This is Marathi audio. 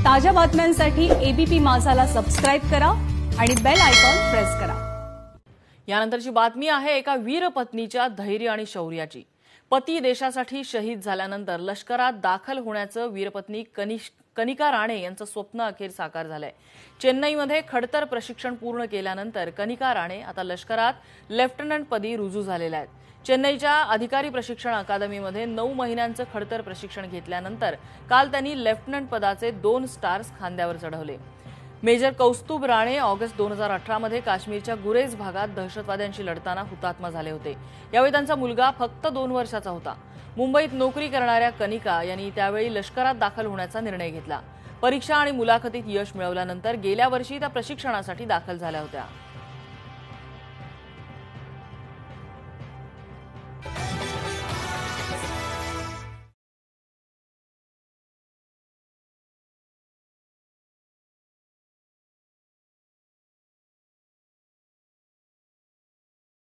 ताज्या बातम्यांसाठी एबीपी माझाला सबस्क्राइब करा आणि बेल आयकॉन प्रेस करा। यानंतरची बातमी आहे एका वीर पत्नीच्या धैर्य आणि शौर्याची। पती देशासाठी शहीद झाल्यानंतर लष्करात दाखल होण्याचं वीरपत्नी कनिका राणे यांचं स्वप्न अखेर साकार झालंय। चेन्नईमध्ये खडतर प्रशिक्षण पूर्ण केल्यानंतर कनिका राणे आता लष्करात लेफ्टनंट पदी रुजू झालेल्या आहेत। चेन्नईच्या अधिकारी प्रशिक्षण अकादमीमध्ये 9 महिन्यांचं खडतर प्रशिक्षण घेतल्यानंतर काल त्यांनी लेफ्टनंट पदाचे 2 स्टार्स खांद्यावर चढवले। मेजर कौस्तुभ राणे ऑगस्ट 2018 मध्ये काश्मीरच्या गुरेज भागात दहशतवाद्यांशी लढताना हुतात्मा झाले होते। यावेळी त्यांचा मुलगा फक्त 2 वर्षाचा होता। मुंबईत नोकरी करणाऱ्या कनिका यांनी त्यावेळी लष्करात दाखल होण्याचा निर्णय घेतला। परीक्षा आणि मुलाखतीत यश मिळवल्यानंतर गेल्या वर्षी त्या प्रशिक्षणासाठी दाखल झाल्या होत्या।